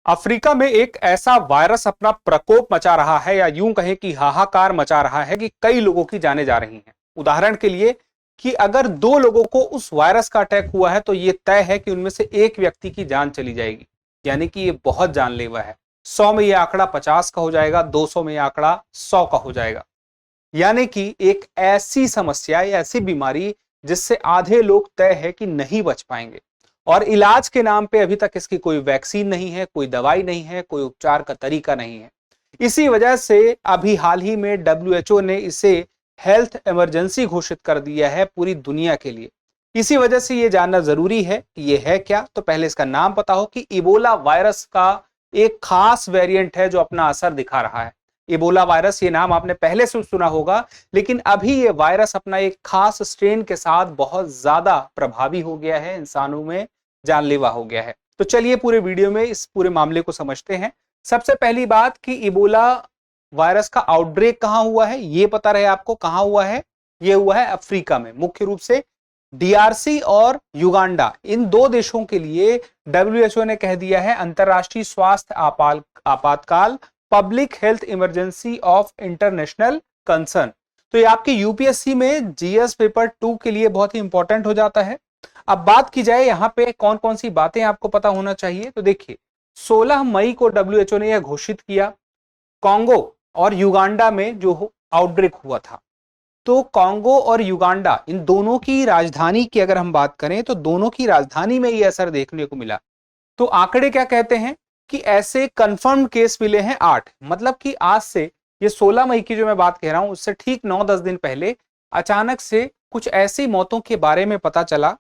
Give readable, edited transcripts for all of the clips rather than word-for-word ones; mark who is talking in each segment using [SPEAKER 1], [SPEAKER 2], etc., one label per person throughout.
[SPEAKER 1] Africa में एक ऐसा वायरस अपना प्रकोप मचा रहा है या यूं कहें कि हाहाकार मचा रहा है कि कई लोगों की जानें जा रही हैं। उदाहरण के लिए कि अगर 2 लोगों को उस वायरस का अटैक हुआ है तो यह तय है कि उनमें से एक व्यक्ति की जान चली जाएगी, यानी कि यह बहुत जानलेवा है। 100 में यह आंकड़ा 50 का हो जाएगा, 200 में यह आंकड़ा 100 का हो जाएगा। यानी कि एक ऐसी समस्या या ऐसी बीमारी जिससे आधे लोग तय है कि नहीं बच पाएंगे और इलाज के नाम पे अभी तक इसकी कोई वैक्सीन नहीं है, कोई दवाई नहीं है, कोई उपचार का तरीका नहीं है। इसी वजह से अभी हाल ही में डब्ल्यूएचओ ने इसे हेल्थ इमरजेंसी घोषित कर दिया है पूरी दुनिया के लिए। इसी वजह से यह जानना जरूरी है कि यह है क्या। तो पहले इसका नाम पता हो कि इबोला वायरस का एक खास वेरिएंट है जो अपना असर दिखा रहा है। इबोला वायरस, ये नाम आपने पहले से सुना होगा, लेकिन अभी ये वायरस अपना एक खास स्ट्रेन के साथ बहुत ज्यादा प्रभावी हो गया है, इंसानों में जानलेवा हो गया है। तो चलिए पूरे वीडियो में इस पूरे मामले को समझते हैं। सबसे पहली बात कि इबोला वायरस का आउटब्रेक कहां हुआ है, ये पता रहे आपको। कहां हुआ है? ये हुआ है अफ्रीका में, मुख्य रूप से डीआरसी और युगांडा। इन 2 देशों के लिए डब्ल्यूएचओ ने कह दिया है अंतरराष्ट्रीय स्वास्थ्य आपातकाल, public health emergency of international concern. तो ये आपके यूपीएससी में जीएस पेपर 2 के लिए बहुत ही इंपॉर्टेंट हो जाता है। अब बात की जाए यहां पे कौन कौन सी बातें आपको पता होना चाहिए, तो देखिए 16 मई को डब्ल्यूएचओ ने यह घोषित किया कांगो और युगांडा में जो आउटब्रेक हुआ था। तो कांगो और युगांडा, इन दोनों की राजधानी की अगर हम बात करें तो दोनों की राजधानी में यह असर देखने को मिला। तो आंकड़े क्या कहते हैं कि ऐसे कंफर्म केस मिले हैं 8। मतलब कि आज से, ये 16 मई की जो मैं बात कह रहा हूं, उससे ठीक 9-10 दिन पहले अचानक से कुछ ऐसी मौतों के बारे में पता चला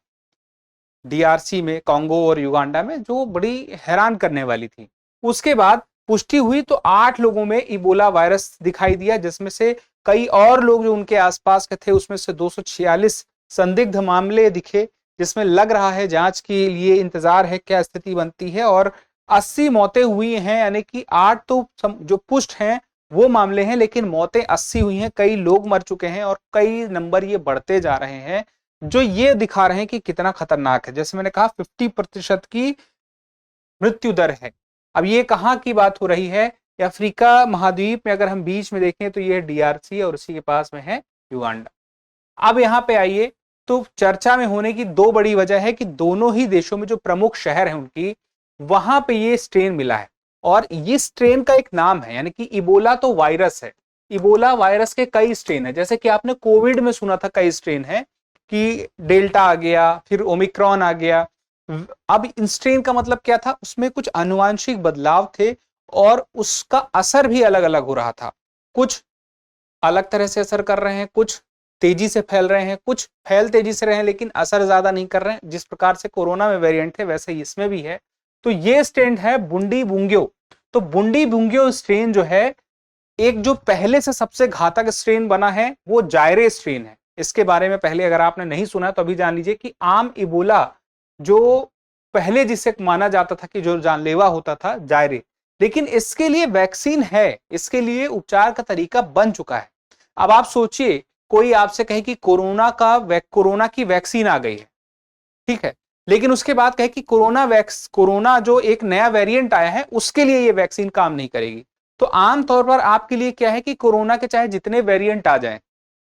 [SPEAKER 1] डीआरसी में, कांगो और युगांडा में, जो बड़ी हैरान करने वाली थी। उसके बाद पुष्टि हुई तो 8 लोगों में इबोला वायरस दिखाई दिया, जिसमें से कई और लोग जो उनके आसपास के थे, उसमें से 246 संदिग्ध मामले दिखे, जिसमें लग रहा है जांच के लिए इंतजार है क्या स्थिति बनती है। और 80 मौतें हुई हैं, यानी कि 8 तो जो पुष्ट हैं वो मामले हैं, लेकिन मौतें 80 हुई हैं। कई लोग मर चुके हैं और कई नंबर ये बढ़ते जा रहे हैं, जो ये दिखा रहे हैं कि कितना खतरनाक है। जैसे मैंने कहा 50% की मृत्यु दर है। अब ये कहां की बात हो रही है? अफ्रीका महाद्वीप में अगर हम बीच में देखें तो ये डीआरसी और उसी के पास में है युगांडा। अब यहां पे आइए, तो चर्चा में होने की 2 बड़ी वजह है कि दोनों ही देशों में जो प्रमुख शहर हैं उनकी, वहां पे ये स्ट्रेन मिला है और इस स्ट्रेन का एक नाम है, यानी कि इबोला तो वायरस है। इबोला वायरस के कई स्ट्रेन है, जैसे कि आपने कोविड में सुना था कई स्ट्रेन है कि डेल्टा आ गया, फिर ओमिक्रॉन आ गया। अब इन स्ट्रेन का मतलब क्या था? उसमें कुछ आनुवांशिक बदलाव थे और उसका असर भी अलग अलग हो रहा था। कुछ अलग तरह से असर कर रहे हैं, कुछ तेजी से फैल रहे हैं, कुछ फैल तेजी से रहे हैं लेकिन असर ज्यादा नहीं कर रहे हैं। जिस प्रकार से कोरोना में वेरिएंट थे वैसे ही इसमें भी है। तो ये स्ट्रेन है बुंडी बुंग्यो। तो बुंडी बुंग्यो स्ट्रेन जो है, एक जो पहले से सबसे घातक स्ट्रेन बना है वो जायरे स्ट्रेन है। इसके बारे में पहले अगर आपने नहीं सुना तो अभी जान लीजिए कि आम इबोला जो पहले जिसे माना जाता था कि जो जानलेवा होता था, जायरे, लेकिन इसके लिए वैक्सीन है, इसके लिए उपचार का तरीका बन चुका है। अब आप सोचिए, कोई आपसे कहे कि कोरोना की वैक्सीन आ गई है, ठीक है, लेकिन उसके बाद कहे कि कोरोना जो एक नया वेरिएंट आया है उसके लिए ये वैक्सीन काम नहीं करेगी। तो आमतौर पर आपके लिए क्या है कि कोरोना के चाहे जितने वेरिएंट आ जाएं,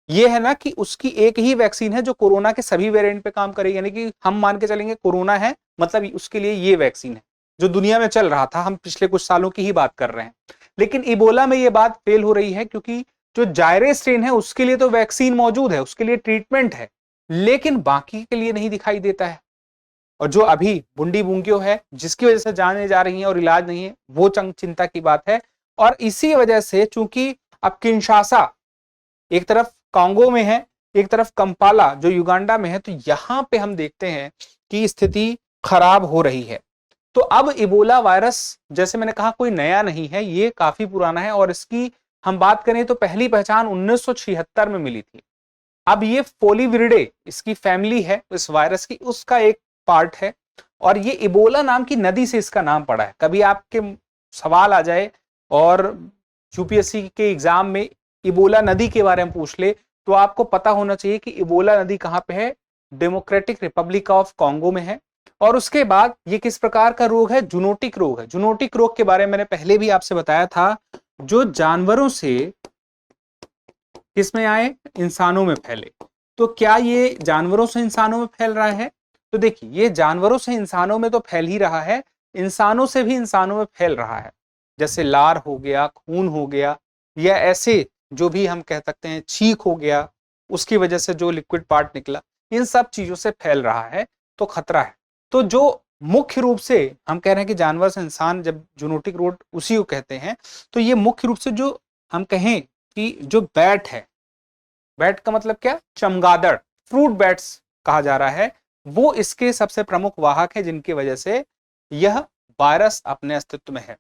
[SPEAKER 1] ये है ना कि उसकी एक ही वैक्सीन है जो कोरोना के सभी वेरिएंट पे काम करेगी। यानी कि हम मान के चलेंगे कोरोना है, मतलब उसके लिए ये वैक्सीन है जो दुनिया में चल रहा था। हम पिछले कुछ सालों की ही बात कर रहे हैं। लेकिन इबोला में ये बात फेल हो रही है क्योंकि जो जायरे स्ट्रेन है उसके लिए तो वैक्सीन मौजूद है, उसके लिए ट्रीटमेंट है, लेकिन बाकी के लिए नहीं दिखाई देता है। और जो अभी बुंडी बुंग्यो है, जिसकी वजह से जाने जा रही है और इलाज नहीं है, वो चिंता की बात है। और इसी वजह से चूंकि अब किंशासा एक तरफ कांगो में है, एक तरफ कंपाला जो युगांडा में है, तो यहां पे हम देखते हैं कि स्थिति खराब हो रही है। तो अब इबोला वायरस, जैसे मैंने कहा, कोई नया नहीं है, ये काफी पुराना है और इसकी हम बात करें तो पहली पहचान 1976 में मिली थी। अब ये फोलिविरिडे इसकी फैमिली है, इस वायरस की, उसका एक पार्ट है और ये इबोला नाम की नदी से इसका नाम पड़ा है। कभी आपके सवाल आ जाए और यूपीएससी के एग्जाम में इबोला नदी के बारे में पूछ ले, तो आपको पता होना चाहिए कि इबोला नदी कहां पे है। डेमोक्रेटिक रिपब्लिक ऑफ कांगो में है और उसके बाद ये किस प्रकार का रोग है? जूनोटिक रोग है। जूनोटिक रोग के बारे में मैंने पहले भी आपसे बताया था, जो जानवरों से किसमें आए? इंसानों में फैले। तो क्या ये जानवरों से इंसानों में फैल रहा है? तो देखिए, ये जानवरों से इंसानों में तो फैल ही रहा है, इंसानों से भी इंसानों में फैल रहा है। जैसे लार हो गया, खून हो गया, या ऐसे जो भी हम कह सकते हैं छींक हो गया, उसकी वजह से जो लिक्विड पार्ट निकला, इन सब चीजों से फैल रहा है, तो खतरा है। तो जो मुख्य रूप से हम कह रहे हैं कि जानवर से इंसान, जब जूनोटिक रोग उसी को कहते हैं, तो ये मुख्य रूप से जो हम कहें कि जो बैट है, बैट का मतलब क्या? चमगादड़, फ्रूट बैट्स कहा जा रहा है, वो इसके सबसे प्रमुख वाहक है, जिनकी वजह से यह वायरस अपने अस्तित्व में है।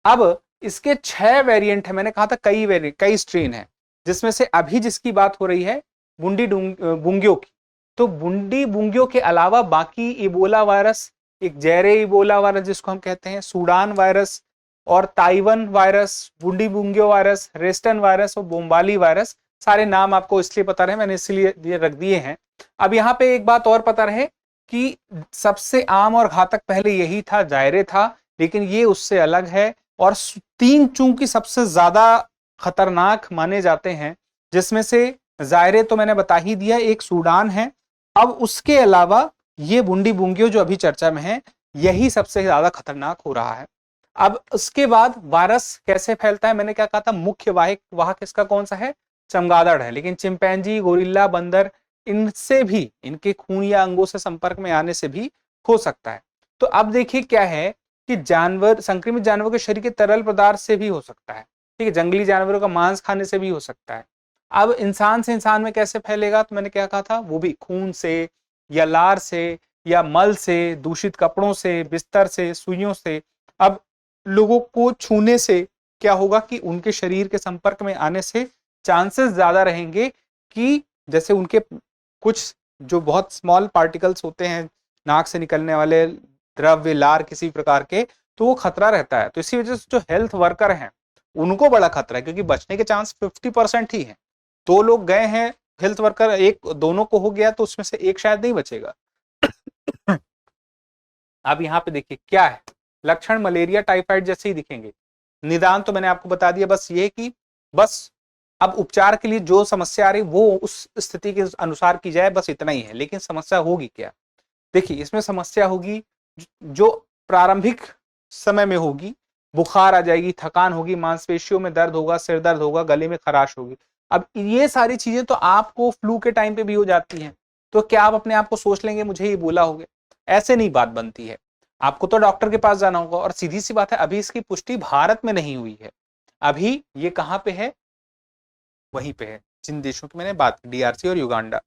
[SPEAKER 1] अब इसके 6 वेरिएंट है, मैंने कहा था कई स्ट्रेन है, जिसमें से अभी जिसकी बात हो रही है बूंदी बुंगियों की। तो बूंदी बुंगियों के अलावा बाकी इबोला वायरस, एक जैरे इबोला वायरस जिसको हम कहते हैं, सूडान वायरस और Taiwan virus, Bundibugyo virus, Reston virus और बोम्बाली वायरस, सारे नाम आपको इसलिए पता रहे, मैंने इसलिए ये रख दिए हैं। अब यहाँ पे एक बात और पता रहे कि सबसे आम और घातक पहले यही था, जायरे था, लेकिन ये उससे अलग है। और 3 चूंकि सबसे ज्यादा खतरनाक माने जाते हैं, जिसमें से जायरे तो मैंने बता ही दिया, एक सूडान है। अब उसके अलावा ये बूंदी बुंगियो जो अभी चर्चा में है, यही सबसे ज्यादा खतरनाक हो रहा है। अब उसके बाद वायरस कैसे फैलता है? मैंने क्या कहा था, मुख्य वाहक इसका कौन सा है? चमगादड़ है, लेकिन चिंपैंजी, गोरिल्ला, बंदर, इनसे भी, इनके खून या अंगों से संपर्क में आने से भी हो सकता है। तो अब देखिए क्या है कि जानवर, संक्रमित जानवर के शरीर के तरल पदार्थ से भी हो सकता है, ठीक है, जंगली जानवरों का मांस खाने से भी हो सकता है। अब इंसान से इंसान में कैसे फैलेगा? तो मैंने क्या कहा था, वो भी खून से या लार से या मल से, दूषित कपड़ों से, बिस्तर से, सुइयों से। अब लोगों को छूने से क्या होगा कि उनके शरीर के संपर्क में आने से चांसेस ज्यादा रहेंगे कि जैसे उनके कुछ जो बहुत स्मॉल पार्टिकल्स होते हैं, नाक से निकलने वाले द्रव्य, लार किसी प्रकार के, तो वो खतरा रहता है। तो इसी वजह से जो हेल्थ वर्कर हैं उनको बड़ा खतरा है, क्योंकि बचने के चांस 50% ही है। 2 लोग गए हैं हेल्थ वर्कर, एक दोनों को हो गया, तो उसमें से एक शायद नहीं बचेगा। अब यहाँ पे देखिए क्या है, लक्षण मलेरिया टाइफाइड जैसे ही दिखेंगे। निदान तो मैंने आपको बता दिया, बस ये कि बस अब उपचार के लिए जो समस्या आ रही वो उस स्थिति के अनुसार की जाए, बस इतना ही है। लेकिन समस्या होगी क्या? देखिए, इसमें समस्या होगी जो प्रारंभिक समय में होगी, बुखार आ जाएगी, थकान होगी, मांसपेशियों में दर्द होगा, सिर दर्द होगा, गले में खराश होगी। अब ये सारी चीजें तो आपको फ्लू के टाइम पे भी हो जाती हैं, तो क्या आप अपने आप को सोच लेंगे मुझे ये बोला हो गया? ऐसे नहीं बात बनती है। आपको तो डॉक्टर के पास जाना होगा। और सीधी सी बात है, अभी इसकी पुष्टि भारत में नहीं हुई है। अभी ये कहां पे है? वहीं पे है जिन देशों की मैंने बात की, डीआरसी और युगांडा।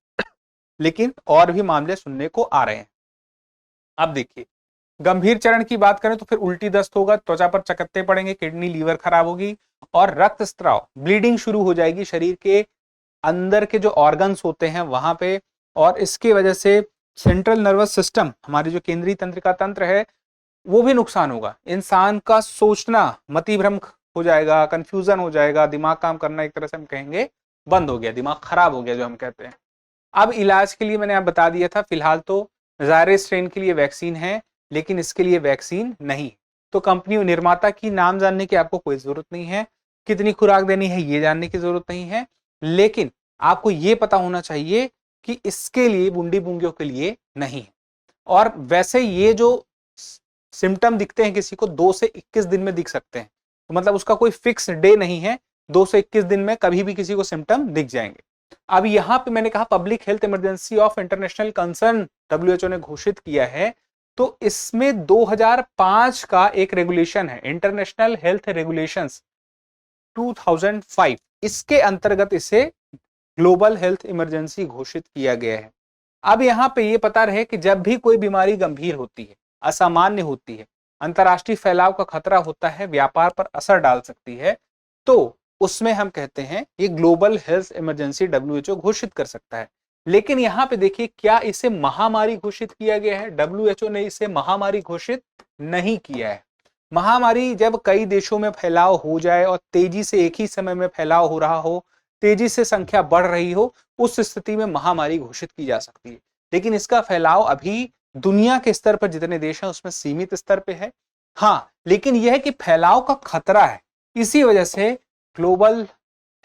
[SPEAKER 1] लेकिन और भी मामले सुनने को आ रहे हैं। अब देखिए, गंभीर चरण की बात करें तो फिर उल्टी दस्त होगा, त्वचा पर चकत्ते पड़ेंगे, किडनी लीवर खराब होगी और रक्तस्राव, ब्लीडिंग शुरू हो जाएगी शरीर के अंदर के जो ऑर्गन्स होते हैं वहां पे। और इसकी वजह से सेंट्रल नर्वस सिस्टम, हमारी जो केंद्रीय तंत्रिका तंत्र है, वो भी नुकसान होगा। इंसान का सोचना मतिभ्रम हो जाएगा, कंफ्यूजन हो जाएगा, दिमाग काम करना एक तरह से हम कहेंगे बंद हो गया, दिमाग खराब हो गया जो हम कहते हैं। अब इलाज के लिए मैंने आप बता दिया था, फिलहाल तो जायरे स्ट्रेन के लिए वैक्सीन है, लेकिन इसके लिए वैक्सीन नहीं। तो कंपनी निर्माता की नाम जानने की आपको कोई जरूरत नहीं है, कितनी खुराक देनी है ये जानने की जरूरत नहीं है, लेकिन आपको ये पता होना चाहिए कि इसके लिए बूंदी बुंगियों के लिए नहीं है। और वैसे ये जो सिम्टम दिखते हैं किसी को 2 से 21 दिन में दिख सकते हैं, तो मतलब उसका कोई फिक्स डे नहीं है, 2 से 21 दिन में कभी भी किसी को सिम्टम दिख जाएंगे। अब यहां पे मैंने कहा public health emergency of international concern WHO ने घोषित किया है। तो इसमें 2005 का एक रेगुलेशन है, इंटरनेशनल हेल्थ रेगुलेशंस 2005, इसके अंतर्गत इसे ग्लोबल हेल्थ इमरजेंसी घोषित किया गया है। अब यहां पे ये पता रहे कि जब भी कोई बीमारी गंभीर होती है, असामान्य होती है, अंतरराष्ट्रीय फैलाव का खतरा होता है, व्यापार पर असर डाल सकती है, तो उसमें हम कहते हैं ये ग्लोबल हेल्थ इमरजेंसी डब्ल्यूएचओ घोषित कर सकता है। लेकिन यहां पे देखिए, क्या इसे महामारी घोषित किया गया है? डब्ल्यूएचओ ने इसे महामारी घोषित नहीं किया है। महामारी जब कई देशों में फैलाव हो जाए और तेजी से एक ही समय में फैलाव हो रहा हो, तेजी से संख्या बढ़ रही हो, उस स्थिति में महामारी घोषित की जा सकती है। लेकिन इसका फैलाव अभी दुनिया के स्तर पर जितने देश हैं उसमें सीमित स्तर पे है। हाँ, लेकिन यह है कि फैलाव का खतरा है, इसी वजह से ग्लोबल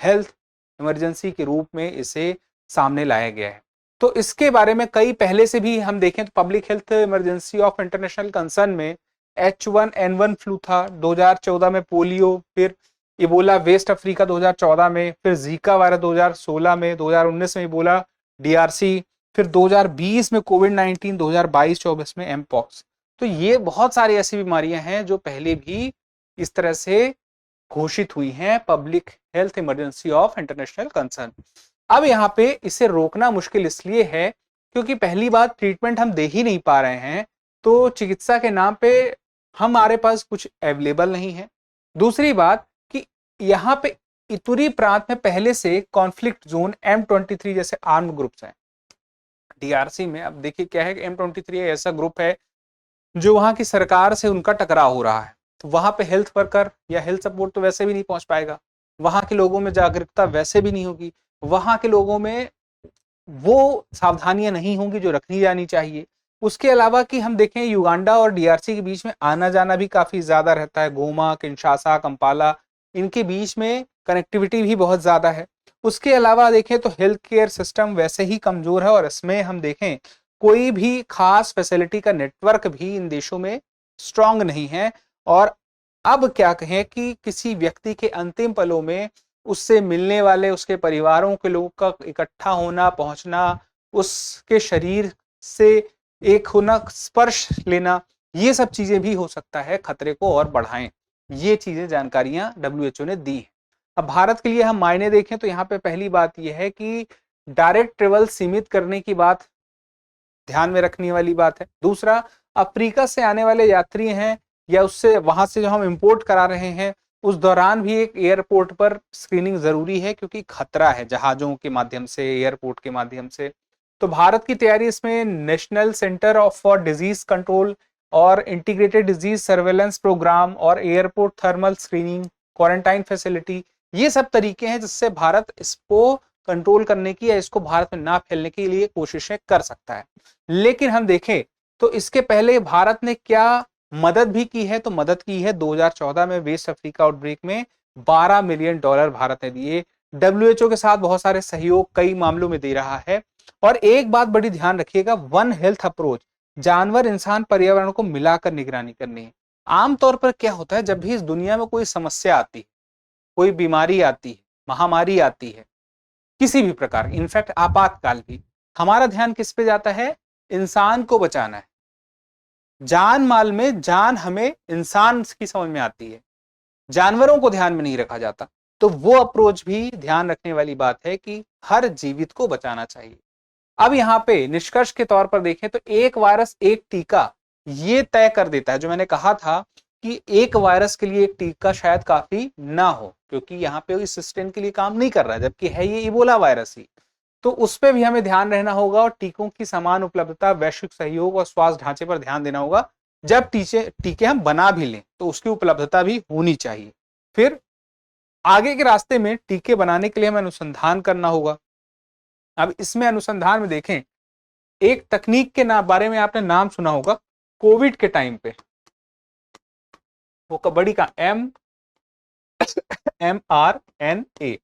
[SPEAKER 1] हेल्थ इमरजेंसी के रूप में इसे सामने लाया गया है। तो इसके बारे में कई पहले से भी हम देखें तो public health emergency of international concern में H1N1 फ्लू था 2014 में, पोलियो, फिर इबोला वेस्ट अफ्रीका 2014 में, फिर जीका वायरस 2016 में, 2019 में इबोला DRC, फिर 2020 में कोविड-19, 2022-24 में एमपॉक्स। तो ये बहुत सारी ऐसी बीमारियां हैं जो पहले भी इस तरह से घोषित हुई हैं public health emergency of international concern. अब यहाँ पे इसे रोकना मुश्किल इसलिए है क्योंकि पहली बात ट्रीटमेंट हम दे ही नहीं पा रहे हैं, तो चिकित्सा के नाम पे हमारे पास कुछ अवेलेबल नहीं है। दूसरी बात कि यहाँ पे इतुरी प्रांत में पहले से कॉन्फ्लिक्ट जोन M23 जैसे आर्म ग्रुप्स हैं। DRC में अब देखिए क्या है कि M23 ऐसा ग्रुप है जो वहां की सरकार से उनका टकराव हो रहा है, तो वहां पे हेल्थ वर्कर या हेल्थ सपोर्ट तो वैसे भी नहीं पहुंच पाएगा, वहां के लोगों में जागरूकता वैसे भी नहीं होगी, वहां के लोगों में वो सावधानियां नहीं होंगी जो रखनी जानी चाहिए। उसके अलावा कि हम देखें युगांडा और DRC के बीच में आना जाना भी काफी ज्यादा रहता है, गोमा, किंशासा, कंपाला, इनके बीच में कनेक्टिविटी भी बहुत ज्यादा है। उसके अलावा देखें तो हेल्थ केयर सिस्टम वैसे ही कमजोर है और इसमें हम देखें कोई भी खास फैसिलिटी का नेटवर्क भी इन देशों में स्ट्रांग नहीं है। और अब क्या कहें कि किसी व्यक्ति के अंतिम पलों में उससे मिलने वाले उसके परिवारों के लोगों का इकट्ठा होना, पहुंचना, उसके शरीर से एक होना, स्पर्श लेना, ये सब चीजें भी हो सकता है खतरे को और बढ़ाएं। ये चीजें जानकारियां WHO ने दी है। अब भारत के लिए हम मायने देखें तो यहाँ पे पहली बात यह है कि डायरेक्ट ट्रेवल सीमित करने की बात ध्यान में रखने वाली बात है। दूसरा, अफ्रीका से आने वाले यात्री हैं या उससे वहां से जो हम इंपोर्ट करा रहे हैं उस दौरान भी एक एयरपोर्ट पर स्क्रीनिंग जरूरी है क्योंकि खतरा है जहाजों के माध्यम से, एयरपोर्ट के माध्यम से। तो भारत की तैयारी इसमें national centre of for disease control और इंटीग्रेटेड डिजीज सर्वेलेंस प्रोग्राम और airport thermal screening, quarantine facility, ये सब तरीके हैं जिससे भारत इसको कंट्रोल करने की या इसको भारत में ना फैलने के लिए कोशिशें कर सकता है। लेकिन हम देखें तो इसके पहले भारत ने क्या मदद भी की है, तो मदद की है 2014 में वेस्ट अफ्रीका आउटब्रेक में $12 मिलियन भारत ने दिए। WHO के साथ बहुत सारे सहयोग कई मामलों में दे रहा है। और एक बात बड़ी ध्यान रखिएगा, वन हेल्थ अप्रोच, जानवर, इंसान, पर्यावरण को मिलाकर निगरानी करनी है। आमतौर पर क्या होता है जब भी इस दुनिया में कोई समस्या आती है, कोई बीमारी आती है, महामारी आती है, किसी भी प्रकार, इनफैक्ट आपातकाल भी, हमारा ध्यान किस पे जाता है? इंसान को बचाना है। जान माल में जान हमें इंसान की समझ में आती है, जानवरों को ध्यान में नहीं रखा जाता। तो वो अप्रोच भी ध्यान रखने वाली बात है कि हर जीवित को बचाना चाहिए। अब यहाँ पे निष्कर्ष के तौर पर देखें तो एक वायरस एक टीका ये तय कर देता है, जो मैंने कहा था कि एक वायरस के लिए एक टीका शायद काफी ना हो क्योंकि यहाँ पे इस स्ट्रेन के लिए काम नहीं कर रहा है, जबकि है ये इबोला वायरस ही। तो उस पर भी हमें ध्यान रहना होगा और टीकों की समान उपलब्धता, वैश्विक सहयोग और स्वास्थ्य ढांचे पर ध्यान देना होगा। जब टीके हम बना भी लें तो उसकी उपलब्धता भी होनी चाहिए। फिर आगे के रास्ते में टीके बनाने के लिए हमें अनुसंधान करना होगा। अब इसमें अनुसंधान में देखें, एक तकनीक के बारे में आपने नाम सुना होगा, कोविड के टाइम पे वो कबड्डी का mRNA,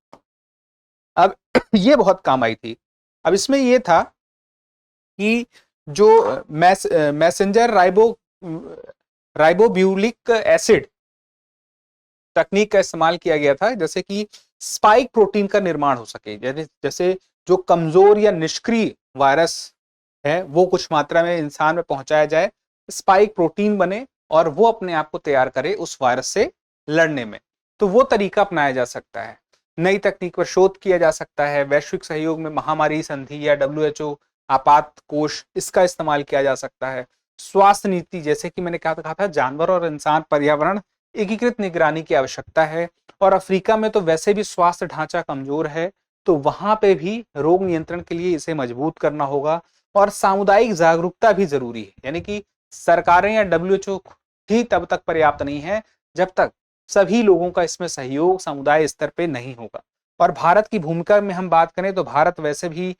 [SPEAKER 1] अब ये बहुत काम आई थी। अब इसमें ये था कि जो मैसेंजर राइबोब्यूलिक एसिड तकनीक का इस्तेमाल किया गया था, जैसे कि स्पाइक प्रोटीन का निर्माण हो सके। जैसे जो कमजोर या निष्क्रिय वायरस है वो कुछ मात्रा में इंसान में पहुंचाया जाए, स्पाइक प्रोटीन बने और वो अपने आप को तैयार करे उस वायरस से लड़ने में। तो वो तरीका अपनाया जा सकता है। नई तकनीक पर शोध किया जा सकता है। वैश्विक सहयोग में महामारी संधि या WHO आपात कोष, इसका इस्तेमाल किया जा सकता है। स्वास्थ्य नीति, जैसे कि मैंने कहा था जानवर और इंसान, पर्यावरण, एकीकृत निगरानी की आवश्यकता है। और अफ्रीका में तो वैसे भी स्वास्थ्य ढांचा कमजोर है, तो वहां पे भी रोग नियंत्रण के लिए इसे मजबूत करना होगा। और सामुदायिक जागरूकता भी जरूरी है, यानी कि सरकारें या WHO ही तब तक पर्याप्त नहीं है जब तक सभी लोगों का इसमें सहयोग समुदाय स्तर पे नहीं होगा। और भारत की भूमिका में हम बात करें तो भारत वैसे भी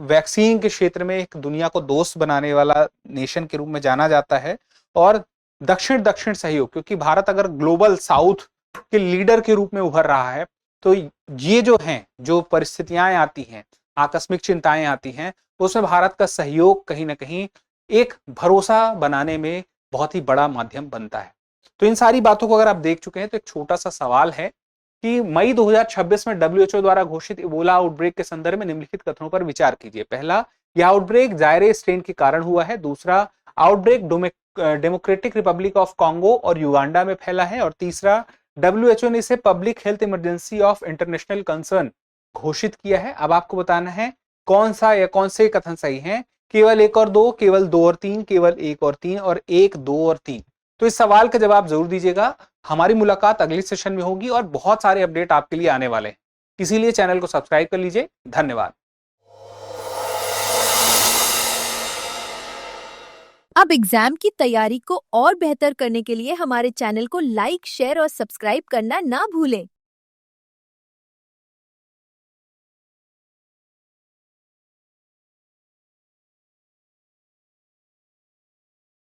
[SPEAKER 1] वैक्सीन के क्षेत्र में एक दुनिया को दोस्त बनाने वाला नेशन के रूप में जाना जाता है, और दक्षिण दक्षिण सहयोग, क्योंकि भारत अगर ग्लोबल साउथ के लीडर के रूप में उभर रहा है, तो ये जो हैं, जो परिस्थितियां आती हैं, आकस्मिक चिंताएं आती हैं, तो उसमें भारत का सहयोग कहीं ना कहीं एक भरोसा बनाने में बहुत ही बड़ा माध्यम बनता है। तो इन सारी बातों को अगर आप देख चुके हैं, तो एक छोटा सा सवाल है कि मई 2026 में डब्ल्यूएचओ द्वारा घोषित इबोला आउटब्रेक के संदर्भ में निम्नलिखित कथनों पर विचार कीजिए। पहला, यह आउटब्रेक जायरे स्ट्रेन के कारण हुआ है। दूसरा, outbreak democratic Republic of Congo और युगांडा में फैला है। और तीसरा, डब्ल्यूएचओ ने इसे public health emergency of international concern घोषित किया है। अब आपको बताना है कौन सा या कौन से कथन सही हैं, केवल एक और दो, केवल दो और तीन, केवल एक और तीन, और एक, दो और तीन। तो इस सवाल का जवाब जरूर दीजिएगा। हमारी मुलाकात अगले सेशन में होगी और बहुत सारे अपडेट आपके लिए आने वाले हैं, इसीलिए चैनल को सब्सक्राइब कर लीजिए। धन्यवाद।
[SPEAKER 2] अब एग्जाम की तैयारी को और बेहतर करने के लिए हमारे चैनल को लाइक, शेयर और सब्सक्राइब करना ना भूलें।